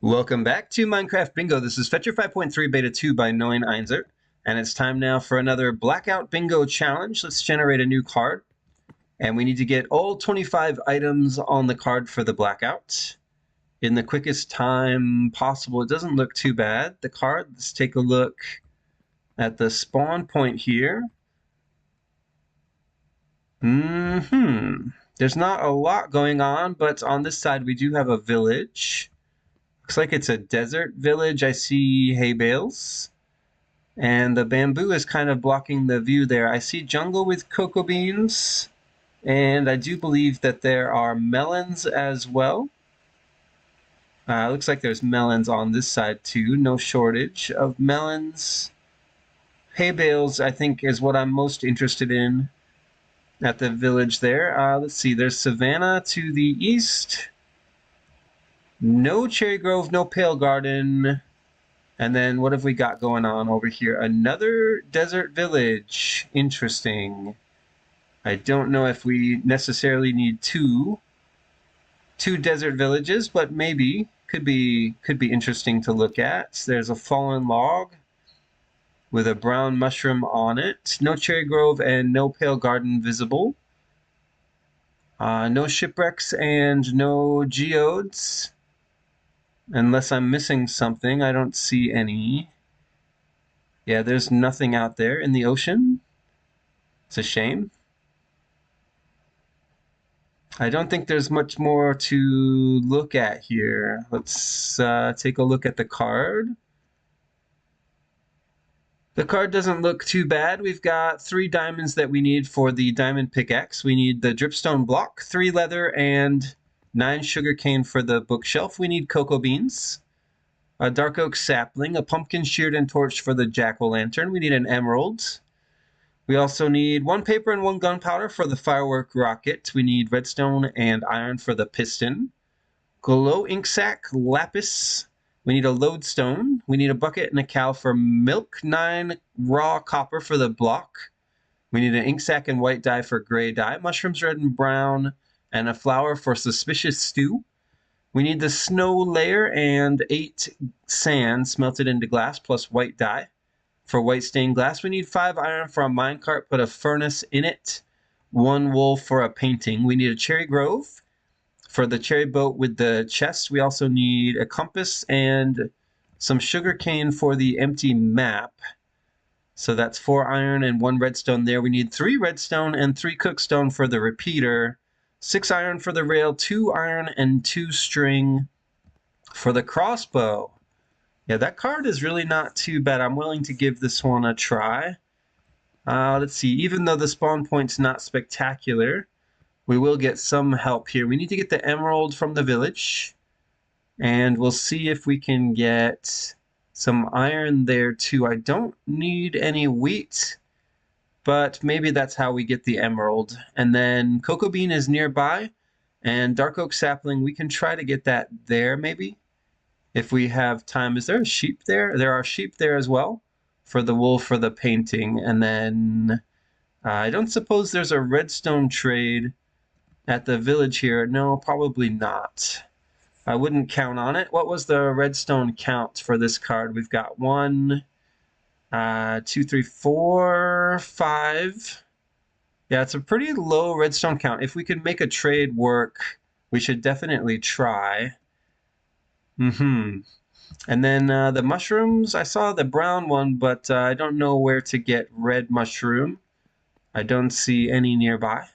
Welcome back to Minecraft Bingo. This is Fetchr 5.3 Beta 2 by Noin Einzer, and it's time now for another Blackout Bingo challenge. Let's generate a new card, and we need to get all 25 items on the card for the Blackout in the quickest time possible. It doesn't look too bad, the card. Let's take a look at the spawn point here. There's not a lot going on, but on this side we do have a village. Looks like it's a desert village. I see hay bales. And the bamboo is kind of blocking the view there. I see jungle with cocoa beans. And I do believe that there are melons as well. Looks like there's melons on this side too. No shortage of melons. Hay bales, I think, is what I'm most interested in at the village there. Let's see, there's Savannah to the east. No cherry grove, no pale garden. And then what have we got going on over here? Another desert village. Interesting. I don't know if we necessarily need two desert villages, but maybe could be interesting to look at. There's a fallen log with a brown mushroom on it. No cherry grove and no pale garden visible. No shipwrecks and no geodes. Unless I'm missing something, I don't see any. Yeah, there's nothing out there in the ocean. It's a shame. I don't think there's much more to look at here. Let's take a look at the card. The card doesn't look too bad. We've got 3 diamonds that we need for the diamond pickaxe. We need the dripstone block, 3 leather, and 9 sugarcane for the bookshelf. We need cocoa beans, a dark oak sapling, a pumpkin sheared and torched for the jack-o'-lantern. We need an emerald. We also need 1 paper and 1 gunpowder for the firework rocket. We need redstone and iron for the piston. Glow ink sac, lapis. We need a lodestone. We need a bucket and a cow for milk. 9 raw copper for the block. We need an ink sac and white dye for gray dye. Mushrooms red and brown. And a flour for suspicious stew. We need the snow layer and 8 sand smelted into glass plus white dye. For white stained glass, we need 5 iron for a minecart, put a furnace in it. 1 wool for a painting. We need a cherry grove for the cherry boat with the chest. We also need a compass and some sugar cane for the empty map. So that's 4 iron and 1 redstone there. We need 3 redstone and 3 cookstone for the repeater. 6 iron for the rail, 2 iron and 2 string for the crossbow. Yeah, that card is really not too bad. I'm willing to give this one a try. Let's see, even though the spawn point's not spectacular, we will get some help here. We need to get the emerald from the village, and we'll see if we can get some iron there too. I don't need any wheat, but maybe that's how we get the emerald. And then cocoa bean is nearby, and dark oak sapling, we can try to get that there maybe if we have time. Is there a sheep there? There are sheep there as well for the wool for the painting. And then I don't suppose there's a redstone trade at the village here. No, probably not. I wouldn't count on it. What was the redstone count for this card? We've got 1, 2, 3, 4, 5. Yeah, it's a pretty low redstone count. If we could make a trade work, we should definitely try. And then the mushrooms, I saw the brown one, but I don't know where to get red mushroom. I don't see any nearby.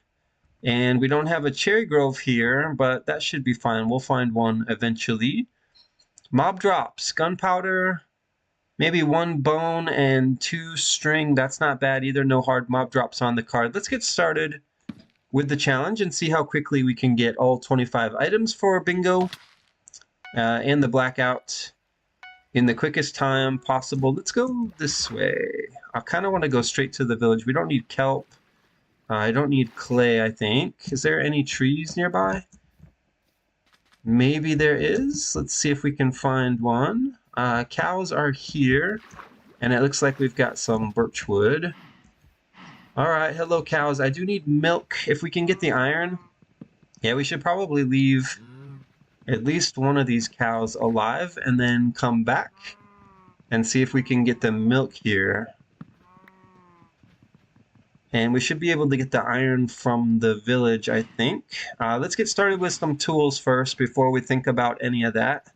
And we don't have a cherry grove here, but that should be fine. We'll find one eventually. Mob drops, gunpowder, maybe 1 bone and 2 string. That's not bad either. No hard mob drops on the card. Let's get started with the challenge and see how quickly we can get all 25 items for bingo. And the blackout in the quickest time possible. Let's go this way. I kind of want to go straight to the village. We don't need kelp. I don't need clay, I think. Is there any trees nearby? Maybe there is. Let's see if we can find one. Cows are here, and it looks like we've got some birch wood. All right, hello cows. I do need milk. If we can get the iron, yeah, we should probably leave at least one of these cows alive and then come back and see if we can get the milk here. And we should be able to get the iron from the village, I think. Let's get started with some tools first before we think about any of that.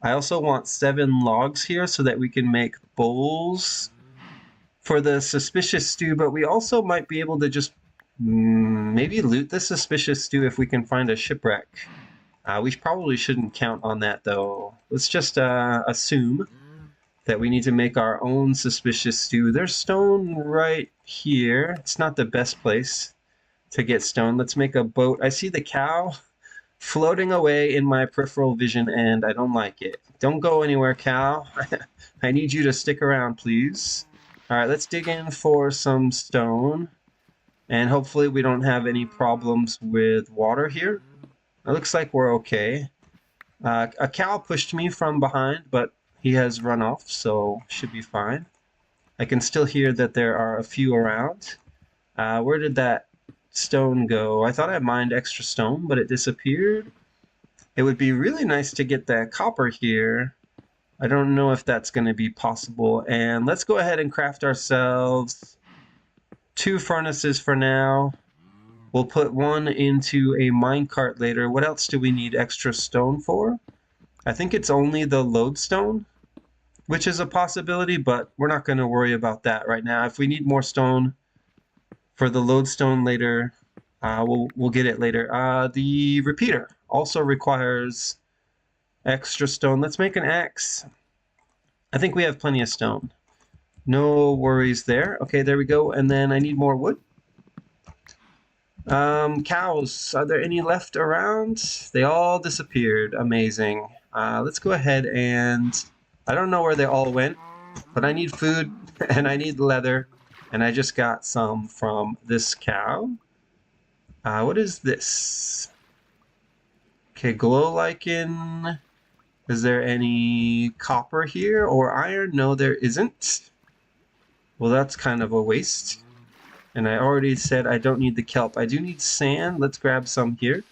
I also want 7 logs here so that we can make bowls for the suspicious stew, but we also might be able to just maybe loot the suspicious stew if we can find a shipwreck. We probably shouldn't count on that, though. Let's just assume that we need to make our own suspicious stew. There's stone right here. It's not the best place to get stone. Let's make a boat. I see the cow floating away in my peripheral vision, and I don't like it. Don't go anywhere, cow. I need you to stick around, please. All right, let's dig in for some stone, and hopefully we don't have any problems with water here. It looks like we're okay. A cow pushed me from behind, but he has run off, so should be fine. I can still hear that there are a few around. Where did that stone go? I thought I mined extra stone, but it disappeared. It would be really nice to get that copper here. I don't know if that's going to be possible. And let's go ahead and craft ourselves 2 furnaces for now. We'll put one into a minecart later. What else do we need extra stone for? I think it's only the lodestone, which is a possibility, but we're not going to worry about that right now. If we need more stone for the lodestone later, we'll get it later. The repeater also requires extra stone. Let's make an axe. I think we have plenty of stone. No worries there. Okay, there we go. And then I need more wood. Cows, are there any left around? They all disappeared. Amazing. Let's go ahead and... I don't know where they all went, but I need food and I need leather, and I just got some from this cow. What is this? Okay, glow lichen. Is there any copper here or iron? No, there isn't. Well, that's kind of a waste. And I already said I don't need the kelp. I do need sand. Let's grab some here.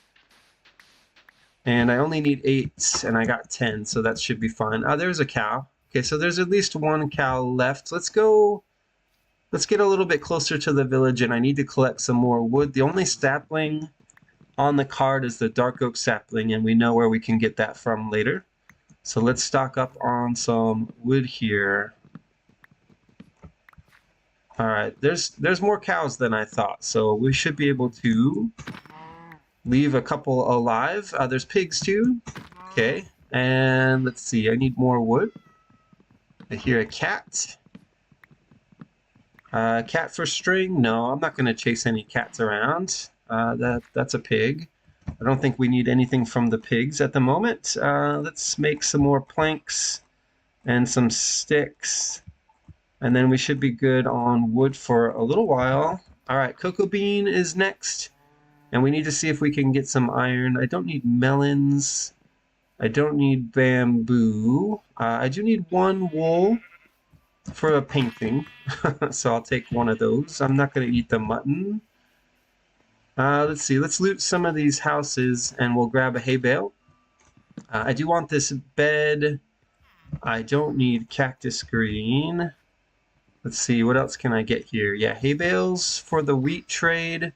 And I only need 8, and I got 10, so that should be fine. There's a cow. Okay, so there's at least 1 cow left. Let's get a little bit closer to the village, and I need to collect some more wood. The only sapling on the card is the dark oak sapling, and we know where we can get that from later. So let's stock up on some wood here. All right, there's more cows than I thought, so we should be able to leave a couple alive. There's pigs too. Okay, and let's see, I need more wood. I hear a cat. Cat for string? No, I'm not going to chase any cats around. That's a pig. I don't think we need anything from the pigs at the moment. Let's make some more planks and some sticks. And then we should be good on wood for a little while. All right, cocoa bean is next. And we need to see if we can get some iron. I don't need melons. I don't need bamboo. I do need 1 wool for a painting. So I'll take 1 of those. I'm not going to eat the mutton. Let's see. Let's loot some of these houses and we'll grab a hay bale. I do want this bed. I don't need cactus green. Let's see. What else can I get here? Yeah, hay bales for the wheat trade.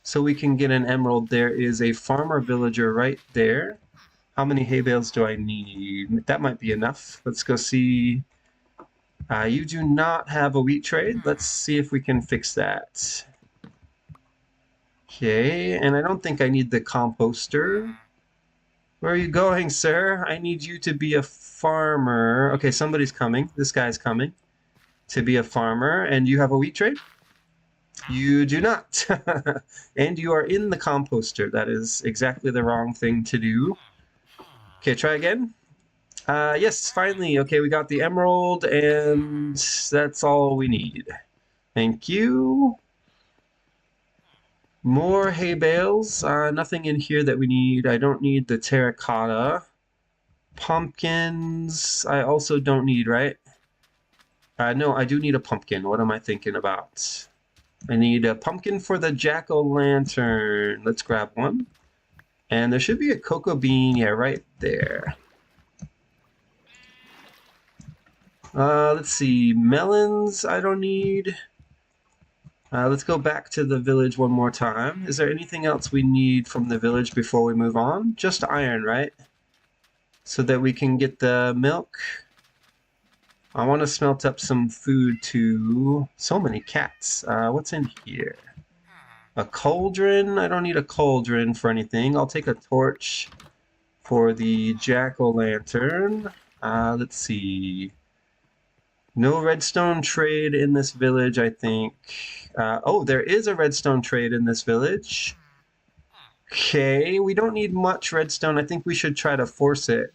So we can get an emerald. There is a farmer villager right there. How many hay bales do I need? That might be enough. Let's go see. You do not have a wheat trade. Let's see if we can fix that. Okay, and I don't think I need the composter. Where are you going, sir? I need you to be a farmer. Okay, somebody's coming. This guy's coming to be a farmer. And you have a wheat trade? You do not. And you are in the composter. That is exactly the wrong thing to do. Okay, try again. Yes, finally. Okay, we got the emerald, and that's all we need. Thank you. More hay bales. Nothing in here that we need. I don't need the terracotta. Pumpkins, I also don't need, right? No, I do need a pumpkin. What am I thinking about? I need a pumpkin for the jack-o'-lantern. Let's grab one. And there should be a cocoa bean, yeah, right there. Let's see, melons I don't need. Let's go back to the village one more time. Is there anything else we need from the village before we move on? Just iron, right? So that we can get the milk. I want to smelt up some food too. So many cats. What's in here? A cauldron? I don't need a cauldron for anything. I'll take a torch for the jack-o'-lantern. Let's see. No redstone trade in this village, I think. Oh, there is a redstone trade in this village. Okay, we don't need much redstone. I think we should try to force it.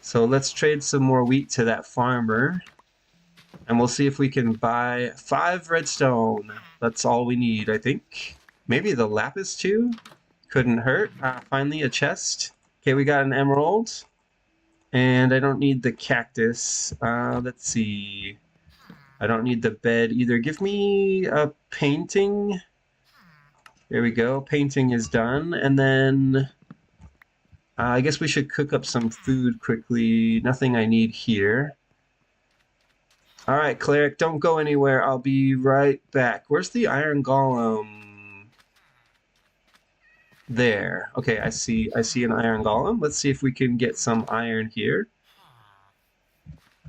So let's trade some more wheat to that farmer. And we'll see if we can buy 5 redstone. That's all we need, I think. Maybe the lapis too? Couldn't hurt. Finally, a chest. Okay, we got an emerald. And I don't need the cactus. Let's see. I don't need the bed either. Give me a painting. There we go. Painting is done. And then I guess we should cook up some food quickly. Nothing I need here. All right, cleric, don't go anywhere. I'll be right back. Where's the iron golem? There. Okay, I see an iron golem. Let's see if we can get some iron here.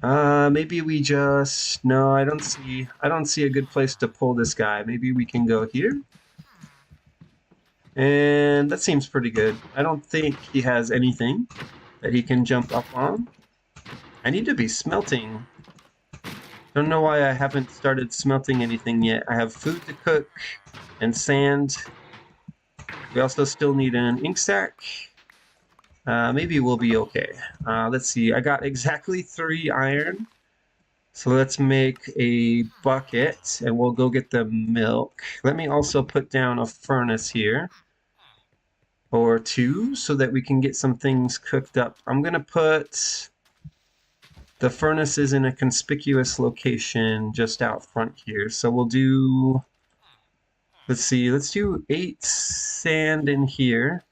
Maybe we just... No, I don't see a good place to pull this guy. Maybe we can go here. And that seems pretty good. I don't think he has anything that he can jump up on. I need to be smelting. Don't know why I haven't started smelting anything yet. I have food to cook and sand. We also still need an ink sack. Maybe we'll be okay. Let's see. I got exactly 3 iron. So let's make a bucket and we'll go get the milk. Let me also put down a furnace here. Or 2 so that we can get some things cooked up. I'm going to put the furnaces in a conspicuous location just out front here. So we'll do... Let's see. Let's do 8 sand in here.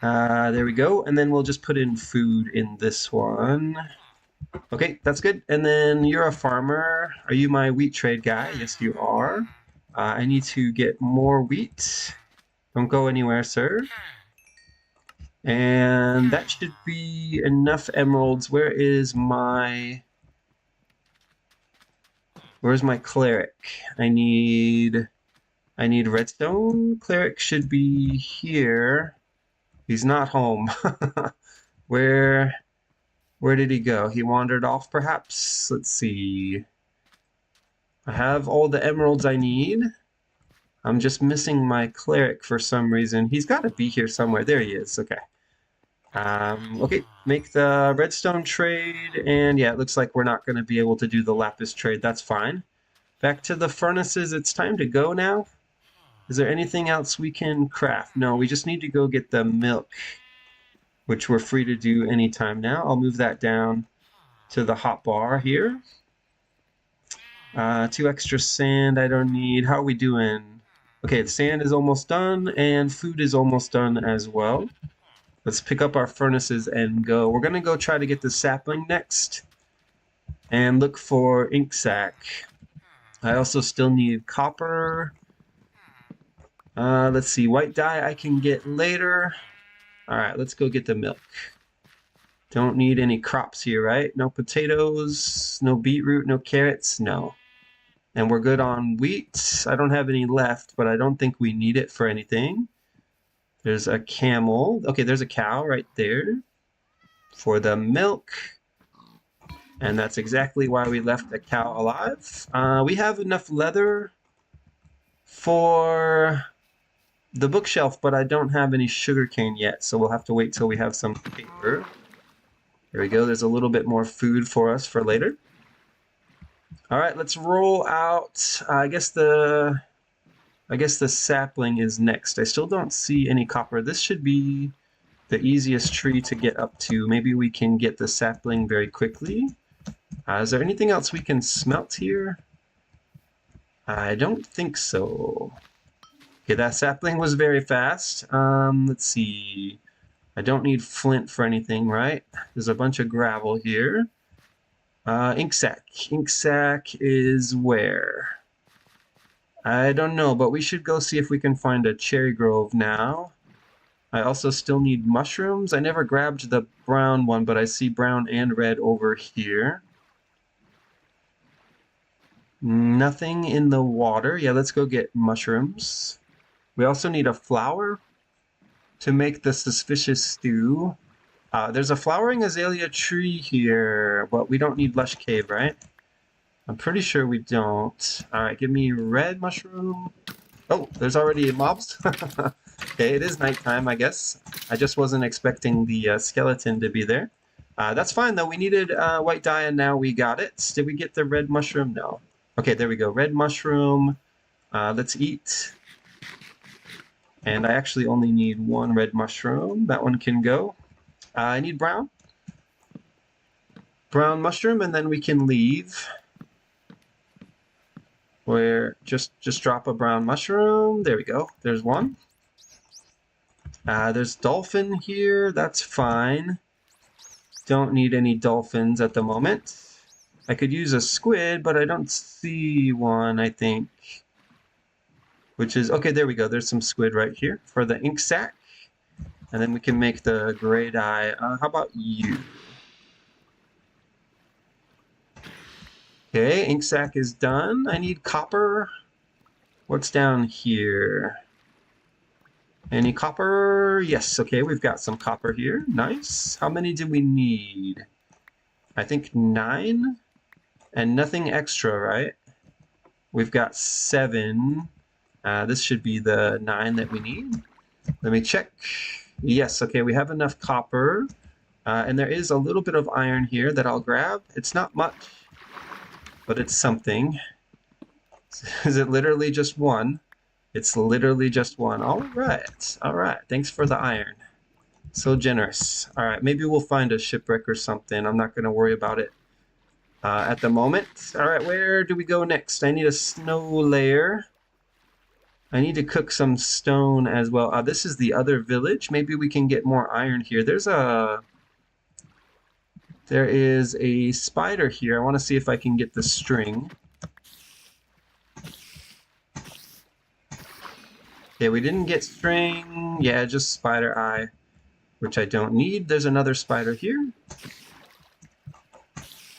There we go. And then we'll just put in food in this one. Okay, that's good. And then you're a farmer. Are you my wheat trade guy? Yes, you are. I need to get more wheat. Don't go anywhere, sir. And that should be enough emeralds. Where's my cleric? I need redstone. Cleric should be here. He's not home. Where did he go? He wandered off, perhaps? Let's see. I have all the emeralds I need. I'm just missing my cleric for some reason. He's got to be here somewhere. There he is. Okay. Okay, make the redstone trade. And yeah, it looks like we're not going to be able to do the lapis trade. That's fine. Back to the furnaces. It's time to go now. Is there anything else we can craft? No, we just need to go get the milk, which we're free to do anytime now. I'll move that down to the hot bar here. 2 extra sand I don't need. How are we doing? Okay, the sand is almost done, and food is almost done as well. Let's pick up our furnaces and go. We're going to go try to get the sapling next and look for ink sac. I also still need copper. Let's see, white dye I can get later. All right, let's go get the milk. Don't need any crops here, right? No potatoes, no beetroot, no carrots, no. And we're good on wheat. I don't have any left, but I don't think we need it for anything. There's a camel. Okay, there's a cow right there for the milk. And that's exactly why we left the cow alive. We have enough leather for the bookshelf, but I don't have any sugarcane yet, so we'll have to wait till we have some paper. There we go. There's a little bit more food for us for later. All right, let's roll out. I guess the sapling is next. I still don't see any copper. This should be the easiest tree to get up to. Maybe we can get the sapling very quickly. Is there anything else we can smelt here? I don't think so. Okay, that sapling was very fast. Let's see. I don't need flint for anything, right? There's a bunch of gravel here. Ink sac. Ink sac is where? I don't know, but we should go see if we can find a cherry grove now. I also still need mushrooms. I never grabbed the brown one, but I see brown and red over here. Nothing in the water. Yeah, let's go get mushrooms. We also need a flower to make the suspicious stew. There's a flowering azalea tree here, but we don't need lush cave, right? I'm pretty sure we don't. All right, give me red mushroom. Oh, there's already mobs. Okay, it is nighttime, I guess. I just wasn't expecting the skeleton to be there. That's fine, though. We needed white dye, and now we got it. Did we get the red mushroom? No. Okay, there we go. Red mushroom. Let's eat. And I actually only need one red mushroom. That one can go. I need brown. Brown mushroom, and then we can leave. Where just drop a brown mushroom. There we go. There's one. There's dolphin here. That's fine. Don't need any dolphins at the moment. I could use a squid, but I don't see one, I think. Which is, okay, there we go. There's some squid right here for the ink sac. And then we can make the gray dye. How about you? Okay, ink sac is done. I need copper. What's down here? Any copper? Yes, okay, we've got some copper here. Nice. How many do we need? I think 9. And nothing extra, right? We've got 7. This should be the 9 that we need. Let me check. Yes, okay, we have enough copper. And there is a little bit of iron here that I'll grab. It's not much, but it's something. Is it literally just 1? It's literally just 1. All right, all right. Thanks for the iron. So generous. All right, maybe we'll find a shipwreck or something. I'm not going to worry about it at the moment. All right, where do we go next? I need a snow layer. I need to cook some stone as well. This is the other village. Maybe we can get more iron here. There is a spider here. I want to see if I can get the string. Okay, we didn't get string. Yeah, just spider eye, which I don't need. There's another spider here.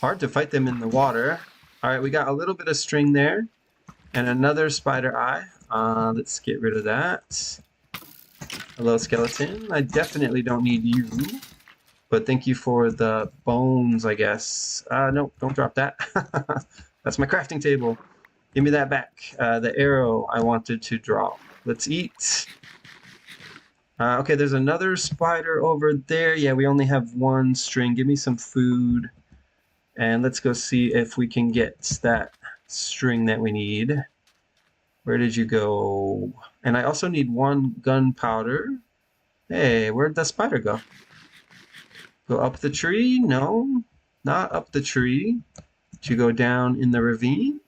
Hard to fight them in the water. All right, we got a little bit of string there and another spider eye. Let's get rid of that. Hello, skeleton. I definitely don't need you, but thank you for the bones, I guess. No, don't drop that. That's my crafting table. Give me that back. The arrow I wanted to draw. Let's eat. Okay, there's another spider over there. Yeah, we only have 1 string. Give me some food. And let's go see if we can get that string that we need. Where did you go? And I also need 1 gunpowder. Hey, where'd the spider go? Go up the tree? No, not up the tree. Did you go down in the ravine?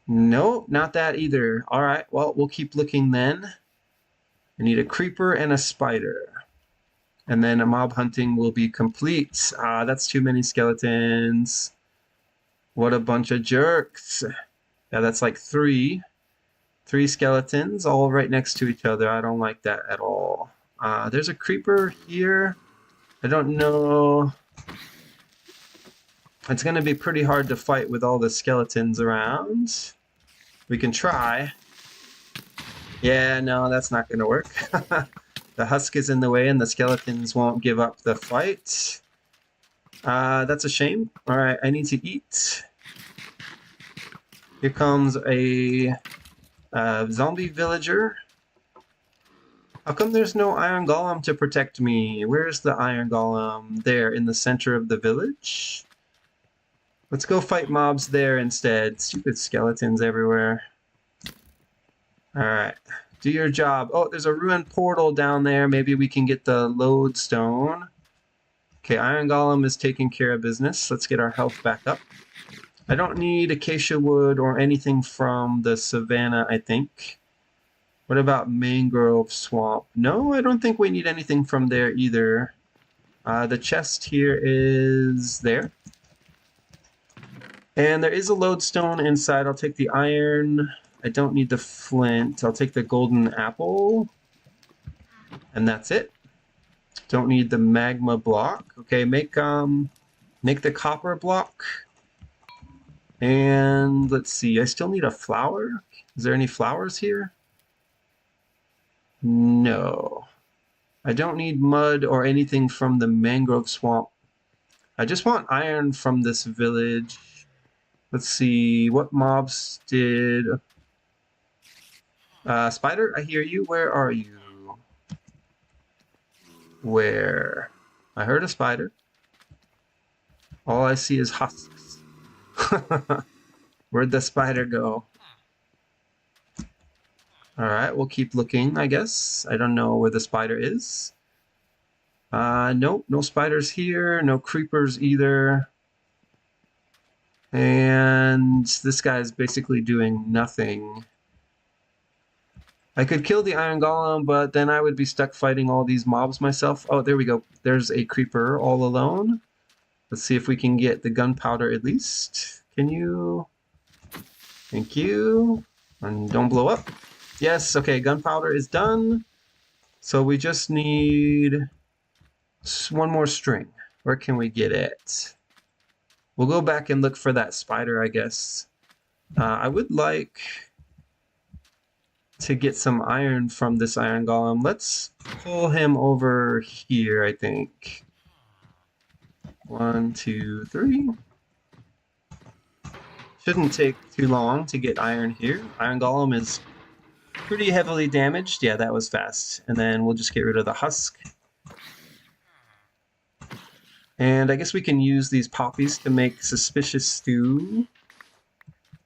No, not that either. All right, well, we'll keep looking then. I need a creeper and a spider. And then a mob hunting will be complete. That's too many skeletons. What a bunch of jerks. Yeah, that's like 3. 3 skeletons all right next to each other. I don't like that at all. There's a creeper here. I don't know. It's going to be pretty hard to fight with all the skeletons around. We can try. Yeah, no, that's not going to work. The husk is in the way and the skeletons won't give up the fight. That's a shame. All right, I need to eat. Here comes a zombie villager. How come there's no iron golem to protect me? Where's the iron golem? There, in the center of the village. Let's go fight mobs there instead. Stupid skeletons everywhere. Alright, do your job. Oh, there's a ruined portal down there. Maybe we can get the lodestone. Okay, iron golem is taking care of business. Let's get our health back up. I don't need acacia wood or anything from the savannah, I think. What about mangrove swamp? No, I don't think we need anything from there either. The chest here is there. And there is a lodestone inside. I'll take the iron. I don't need the flint. I'll take the golden apple. And that's it. Don't need the magma block. Okay, make the copper block. And let's see, I still need a flower. Is there any flowers here? No. I don't need mud or anything from the mangrove swamp. I just want iron from this village. Let's see, what mobs did... Spider, I hear you. Where are you? Where? I heard a spider. All I see is husks. Where'd the spider go? Alright, we'll keep looking, I guess. I don't know where the spider is. Nope, no spiders here. No creepers either. And this guy's basically doing nothing. I could kill the iron golem, but then I would be stuck fighting all these mobs myself. Oh, there we go. There's a creeper all alone. Let's see if we can get the gunpowder at least. Can you? Thank you. And don't blow up. Yes, okay, gunpowder is done. So we just need one more string. Where can we get it? We'll go back and look for that spider, I guess. I would like to get some iron from this iron golem. Let's pull him over here, I think. 1, 2, 3. Shouldn't take too long to get iron here. Iron golem is pretty heavily damaged. Yeah, that was fast. And then we'll just get rid of the husk. And I guess we can use these poppies to make suspicious stew.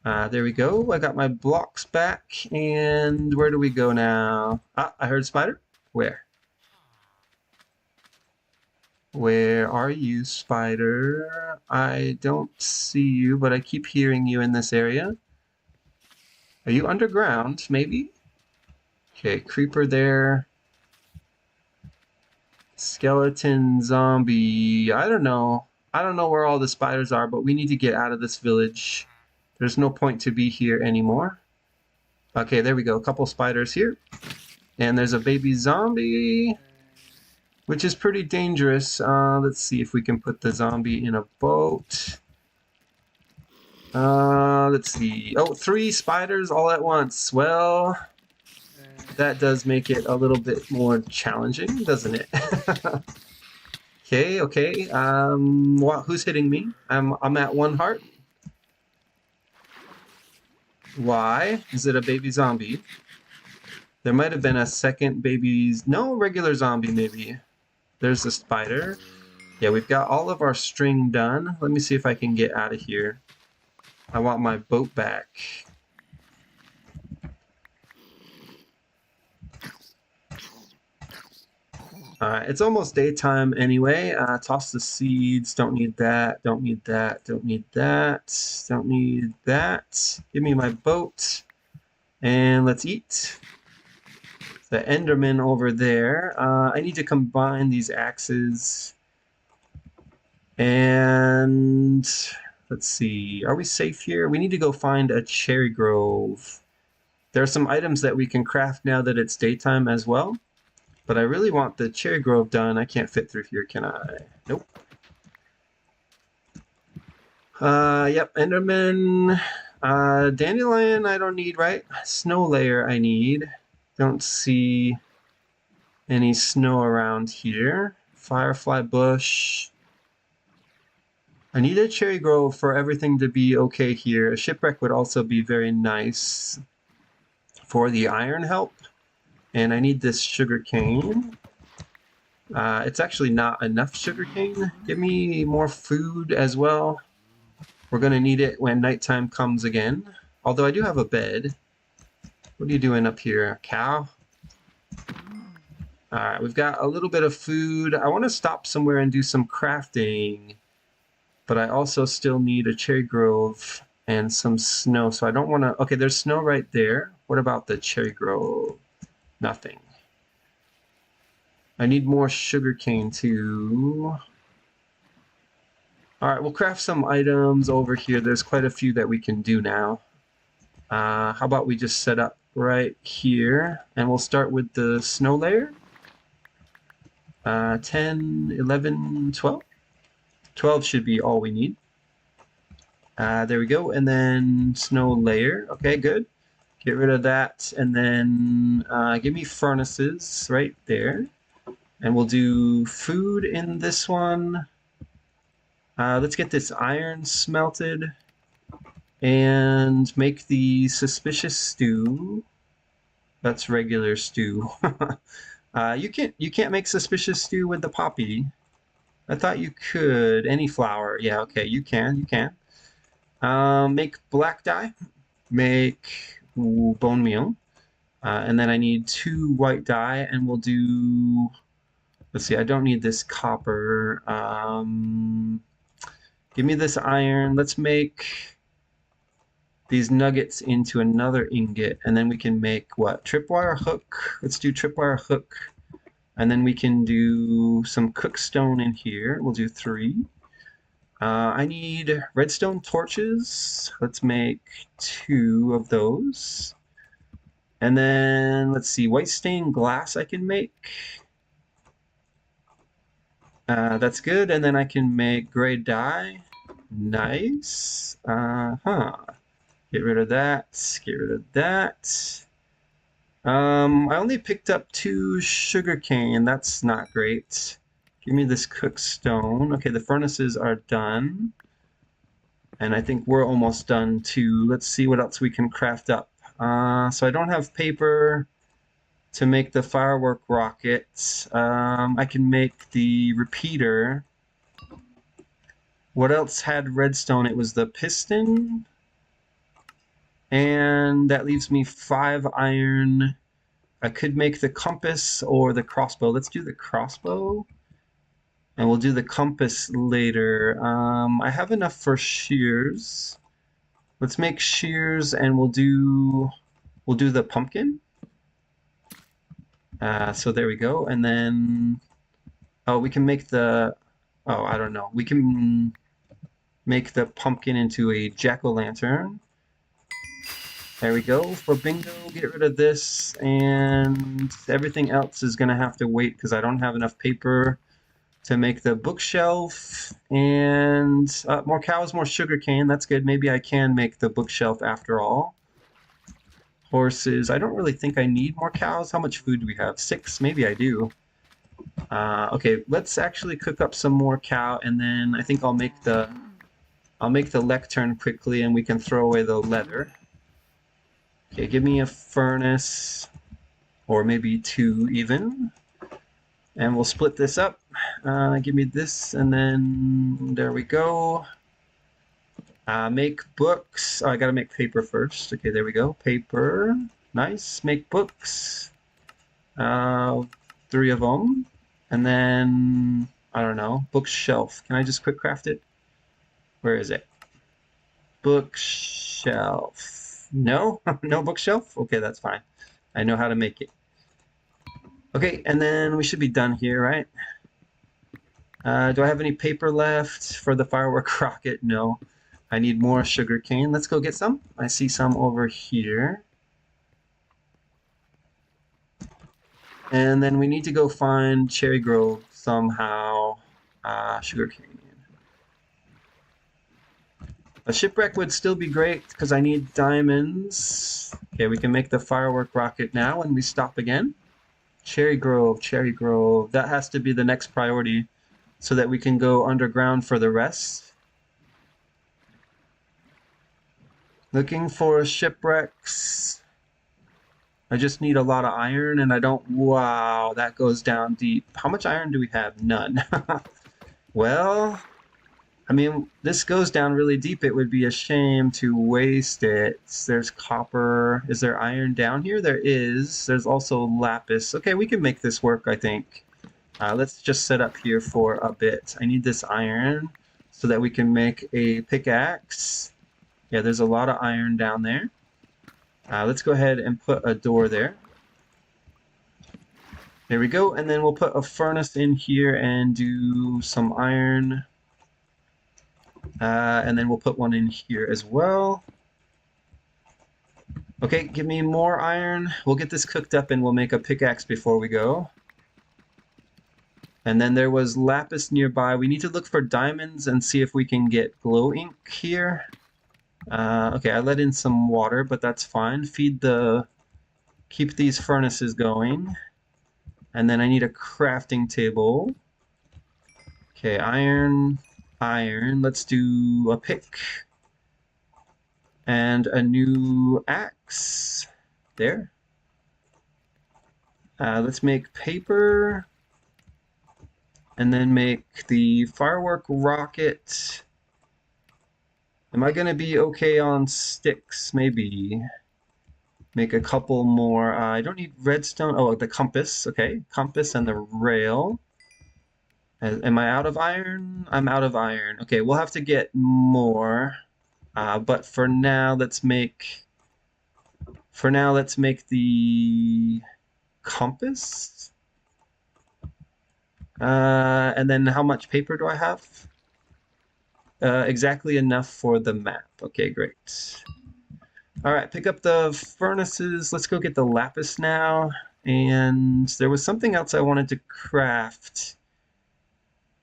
There we go. I got my blocks back. And where do we go now? Ah, I heard spider. Where? Where are you, spider? I don't see you, but I keep hearing you in this area. Are you underground, maybe? Okay, creeper there. Skeleton, zombie. I don't know. I don't know where all the spiders are, but we need to get out of this village. There's no point to be here anymore. Okay, there we go. A couple spiders here. And there's a baby zombie, which is pretty dangerous. Let's see if we can put the zombie in a boat. Let's see. Oh, 3 spiders all at once. Well, that does make it a little bit more challenging, doesn't it? Okay. Who's hitting me? I'm at 1 heart. Why? Is it a baby zombie? There might have been a second baby's... No, regular zombie maybe. There's a spider. Yeah, we've got all of our string done. Let me see if I can get out of here. I want my boat back. Alright, it's almost daytime anyway. Toss the seeds. Don't need that. Don't need that. Don't need that. Don't need that. Give me my boat. And let's eat. The Enderman over there. I need to combine these axes. And let's see. Are we safe here? We need to go find a cherry grove. There are some items that we can craft now that it's daytime as well. But I really want the cherry grove done. I can't fit through here, can I? Nope. Yep, Enderman. Dandelion I don't need, right? Snow layer I need. Don't see any snow around here. Firefly bush. I need a cherry grove for everything to be okay here. A shipwreck would also be very nice for the iron help. And I need this sugar cane. It's actually not enough sugar cane. Give me more food as well. We're going to need it when nighttime comes again. Although I do have a bed. What are you doing up here, cow? Alright, we've got a little bit of food. I want to stop somewhere and do some crafting. But I also still need a cherry grove and some snow. So I don't want to... Okay, there's snow right there. What about the cherry grove? Nothing. I need more sugarcane too. All right, we'll craft some items over here. There's quite a few that we can do now. How about we just set up right here, and we'll start with the snow layer. 10, 11, 12. 12 should be all we need. There we go, and then snow layer. Okay, good. Get rid of that, and then give me furnaces right there. And we'll do food in this one. Let's get this iron smelted and make the suspicious stew. That's regular stew. You can't make suspicious stew with the poppy. I thought you could. Any flour. Yeah, okay, you can. Make black dye. Make bone meal. And then I need 2 white dye, and we'll do... Let's see, I don't need this copper. Give me this iron. Let's make these nuggets into another ingot, and then we can make what? Tripwire hook. Let's do tripwire hook. And then we can do some cookstone in here. We'll do 3. I need redstone torches. Let's make 2 of those. And then, let's see, white stained glass I can make. That's good. And then I can make gray dye. Nice. Get rid of that. Get rid of that. I only picked up 2 sugarcane. That's not great. Give me this cookstone. Okay, the furnaces are done. And I think we're almost done too. Let's see what else we can craft up. So I don't have paper to make the firework rocket. I can make the repeater. What else had redstone? It was the piston. And that leaves me 5 iron. I could make the compass or the crossbow. Let's do the crossbow. And we'll do the compass later. I have enough for shears. Let's make shears, and we'll do the pumpkin. So there we go. And then, oh, we can make the, oh, I don't know. We can make the pumpkin into a jack-o'-lantern. There we go. For bingo, get rid of this, and everything else is gonna have to wait because I don't have enough paper to make the bookshelf. And more cows, more sugar cane. That's good. Maybe I can make the bookshelf after all. Horses. I don't really think I need more cows. How much food do we have? 6? Maybe I do. Okay, let's actually cook up some more cow, and then I think I'll make the lectern quickly, and we can throw away the leather. Okay, give me a furnace, or maybe 2 even. And we'll split this up. Give me this, and then there we go. Make books. Oh, I gotta make paper first. Okay, there we go. Paper. Nice. Make books. 3 of them. And then, I don't know, bookshelf. Can I just quick craft it? Where is it? Bookshelf. No? No bookshelf? Okay, that's fine. I know how to make it. Okay, and then we should be done here, right? Do I have any paper left for the firework rocket? No. I need more sugar cane. Let's go get some. I see some over here. And then we need to go find Cherry Grove somehow. Sugar cane. A shipwreck would still be great because I need diamonds. Okay, we can make the firework rocket now when we stop again. Cherry Grove, Cherry Grove. That has to be the next priority so that we can go underground for the rest. Looking for shipwrecks. I just need a lot of iron, and I don't... Wow, that goes down deep. How much iron do we have? None. Well, I mean, this goes down really deep. It would be a shame to waste it. There's copper. Is there iron down here? There is. There's also lapis. Okay, we can make this work, I think. Let's just set up here for a bit. I need this iron so that we can make a pickaxe. Yeah, there's a lot of iron down there. Let's go ahead and put a door there. There we go, and then we'll put a furnace in here and do some iron. And then we'll put one in here as well. Okay, give me more iron. We'll get this cooked up and we'll make a pickaxe before we go. And then there was lapis nearby. We need to look for diamonds and see if we can get glow ink here. Okay, I let in some water, but that's fine. Keep these furnaces going. And then I need a crafting table. Okay, iron. Let's do a pick. And a new axe. There. Let's make paper. And then make the firework rocket. Am I going to be okay on sticks? Maybe. Make a couple more. I don't need redstone. Oh, the compass. Okay, compass and the rail. Am I out of iron? I'm out of iron. Okay, we'll have to get more. But for now, let's make the compass. And then how much paper do I have? Exactly enough for the map. Okay, great. All right, pick up the furnaces. Let's go get the lapis now. And there was something else I wanted to craft,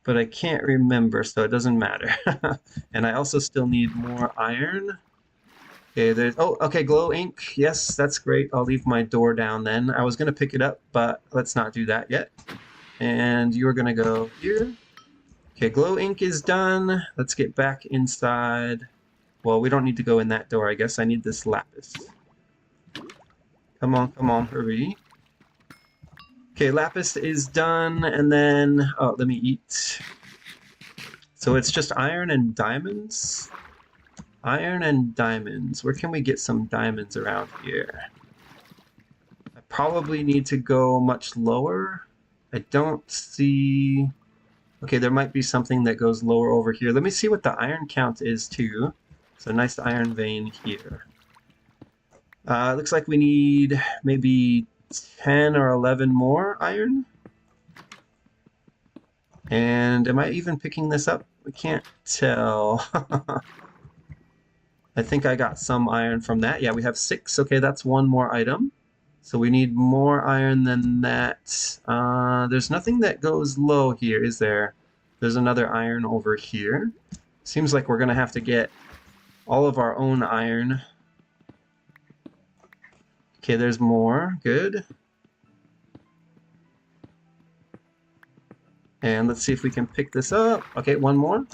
but I can't remember, so it doesn't matter. And I also still need more iron. Okay, okay, glow ink. Yes, that's great. I'll leave my door down then. I was gonna pick it up, but let's not do that yet. And you're gonna go here. Okay, glow ink is done. Let's get back inside. Well, we don't need to go in that door, I guess. I need this lapis. Come on, hurry. Okay, lapis is done, and then, oh, let me eat. So it's just iron and diamonds? Iron and diamonds. Where can we get some diamonds around here? I probably need to go much lower. I don't see... Okay, there might be something that goes lower over here. Let me see what the iron count is, too. So nice iron vein here. Looks like we need maybe 10 or 11 more iron. And am I even picking this up? I can't tell. I think I got some iron from that. Yeah, we have 6. Okay, that's one more item. So we need more iron than that. There's nothing that goes low here, is there? There's another iron over here. Seems like we're going to have to get all of our own iron. Okay, there's more. Good. And let's see if we can pick this up. Okay, one more.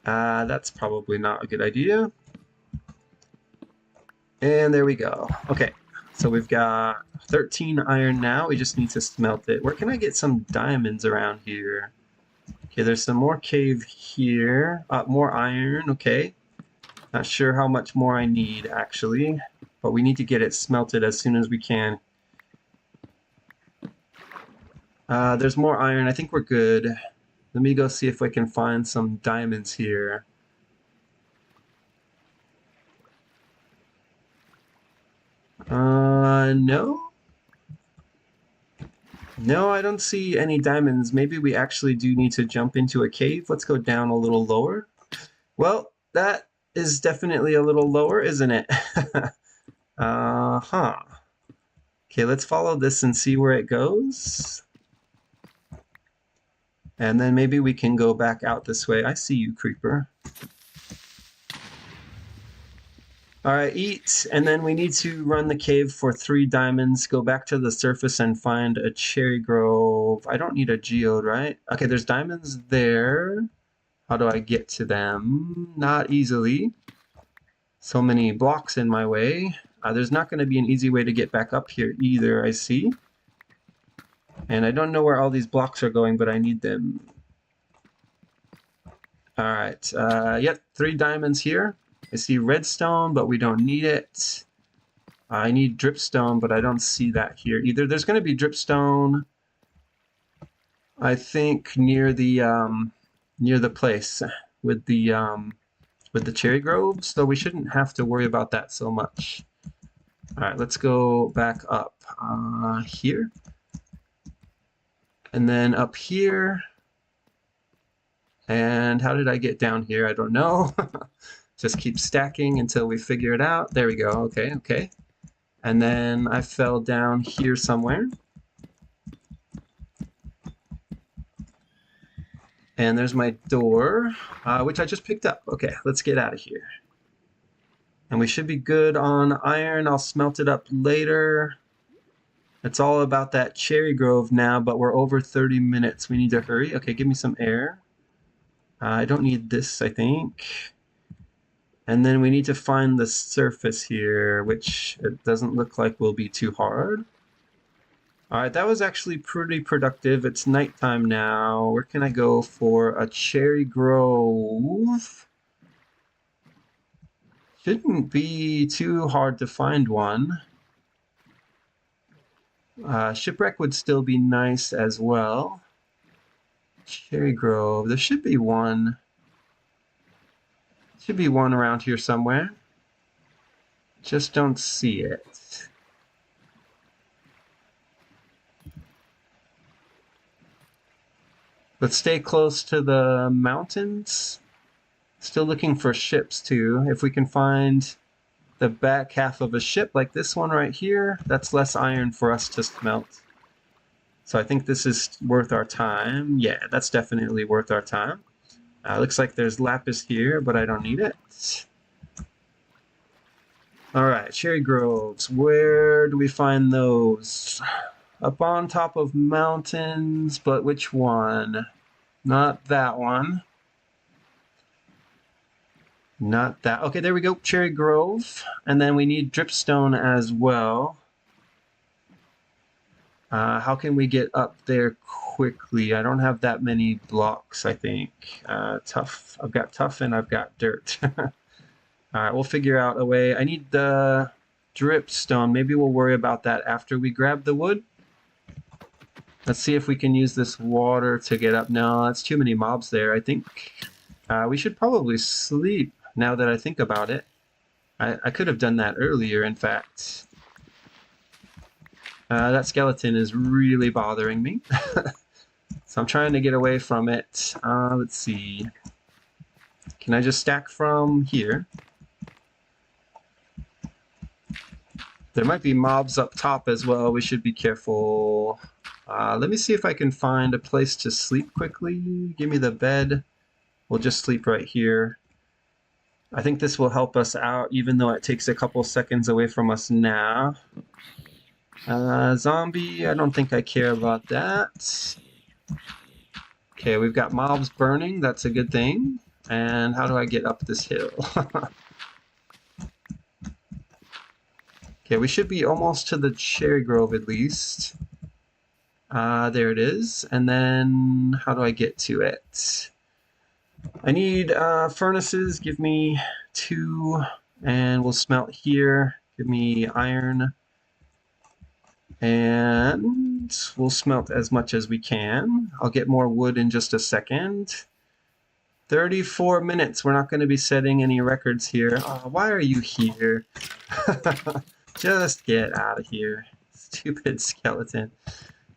That's probably not a good idea. And there we go. Okay, so we've got 13 iron now. We just need to smelt it. Where can I get some diamonds around here? Okay, there's some more cave here. More iron, okay. Not sure how much more I need, actually. But we need to get it smelted as soon as we can. There's more iron. I think we're good. Let me go see if I can find some diamonds here. No. No, I don't see any diamonds. Maybe we actually do need to jump into a cave. Let's go down a little lower. Well, that is definitely a little lower, isn't it? Uh-huh. Okay, let's follow this and see where it goes. And then maybe we can go back out this way. I see you, creeper. All right, eat, and then we need to run the cave for 3 diamonds, go back to the surface and find a cherry grove. I don't need a geode, right? Okay, there's diamonds there. How do I get to them? Not easily. So many blocks in my way. There's not going to be an easy way to get back up here either, I see. And I don't know where all these blocks are going, but I need them. All right, yep, 3 diamonds here. I see redstone, but we don't need it. I need dripstone, but I don't see that here either. There's going to be dripstone, I think, near the place with the cherry grove, so we shouldn't have to worry about that so much. All right, let's go back up here. And then up here. And how did I get down here? I don't know. Just keep stacking until we figure it out. There we go. Okay, okay. And then I fell down here somewhere. And there's my door, which I just picked up. Okay, let's get out of here. And we should be good on iron. I'll smelt it up later. It's all about that cherry grove now, but we're over 30 minutes. We need to hurry. Okay, give me some air. I don't need this, I think. And then we need to find the surface here, which it doesn't look like will be too hard. All right, that was actually pretty productive. It's nighttime now. Where can I go for a cherry grove? Shouldn't be too hard to find one. Shipwreck would still be nice as well. Cherry grove, there should be one. Should be one around here somewhere. Just don't see it. Let's stay close to the mountains. Still looking for ships too. If we can find the back half of a ship like this one right here, that's less iron for us to smelt. So I think this is worth our time. Yeah, that's definitely worth our time. Looks like there's lapis here, but I don't need it. All right, cherry groves. Where do we find those? Up on top of mountains, but which one? Not that one. Not that. Okay, there we go. Cherry grove. And then we need dripstone as well. How can we get up there quickly? I don't have that many blocks, I think. Tough. I've got tough and I've got dirt. All right, we'll figure out a way. I need the dripstone. Maybe we'll worry about that after we grab the wood. Let's see if we can use this water to get up. No, that's too many mobs there, I think. We should probably sleep now that I think about it. I could have done that earlier, in fact. That skeleton is really bothering me. So I'm trying to get away from it. Let's see. Can I just stack from here? There might be mobs up top as well. We should be careful. Let me see if I can find a place to sleep quickly. Give me the bed. We'll just sleep right here. I think this will help us out, even though it takes a couple seconds away from us now. Zombie, I don't think I care about that. Okay, we've got mobs burning. That's a good thing. And how do I get up this hill? Okay, we should be almost to the cherry grove at least. There it is. And then how do I get to it? I need furnaces. Give me 2. And we'll smelt here. Give me iron. And we'll smelt as much as we can. I'll get more wood in just a second. 34 minutes. We're not going to be setting any records here. Why are you here? Just get out of here. Stupid skeleton.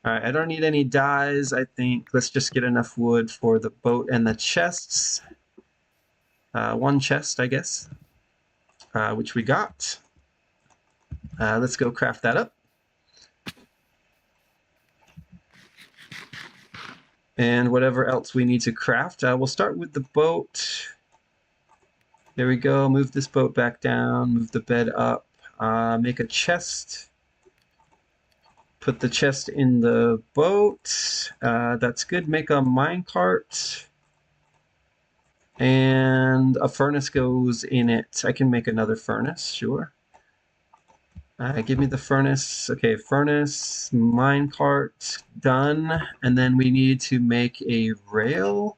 Alright, I don't need any dyes, I think. Let's just get enough wood for the boat and the chests. 1 chest, I guess. Which we got. Let's go craft that up. And whatever else we need to craft. We'll start with the boat. There we go. Move this boat back down. Move the bed up. Make a chest. Put the chest in the boat. That's good. Make a minecart. And a furnace goes in it. I can make another furnace, sure. Give me the furnace. Okay, furnace, minecart, done. And then we need to make a rail.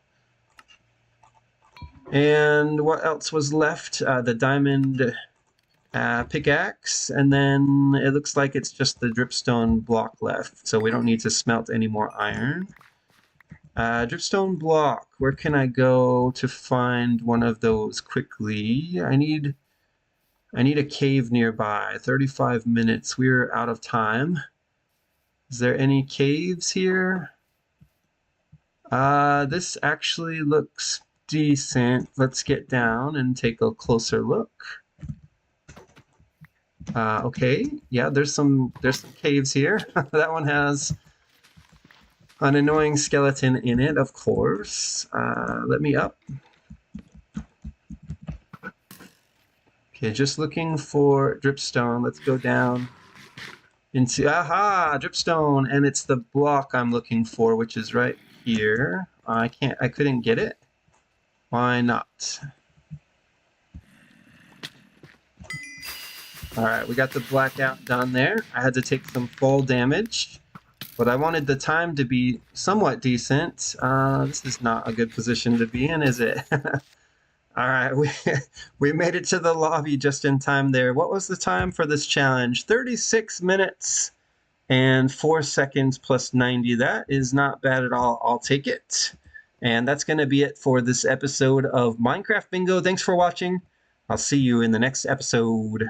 And what else was left? The diamond pickaxe. And then it looks like it's just the dripstone block left. So we don't need to smelt any more iron. Dripstone block. Where can I go to find one of those quickly? I need a cave nearby. 35 minutes. We're out of time. Is there any caves here? This actually looks decent. Let's get down and take a closer look. Okay, yeah, there's some caves here. That one has an annoying skeleton in it, of course. Let me up. Okay, just looking for dripstone. Let's go down into, aha, dripstone, and it's the block I'm looking for, which is right here. I couldn't get it. Why not? All right, we got the blackout done there. I had to take some fall damage, but I wanted the time to be somewhat decent. This is not a good position to be in, is it? All right, we made it to the lobby just in time there. What was the time for this challenge? 36 minutes and 4 seconds plus 90. That is not bad at all. I'll take it. And that's going to be it for this episode of Minecraft Bingo. Thanks for watching. I'll see you in the next episode.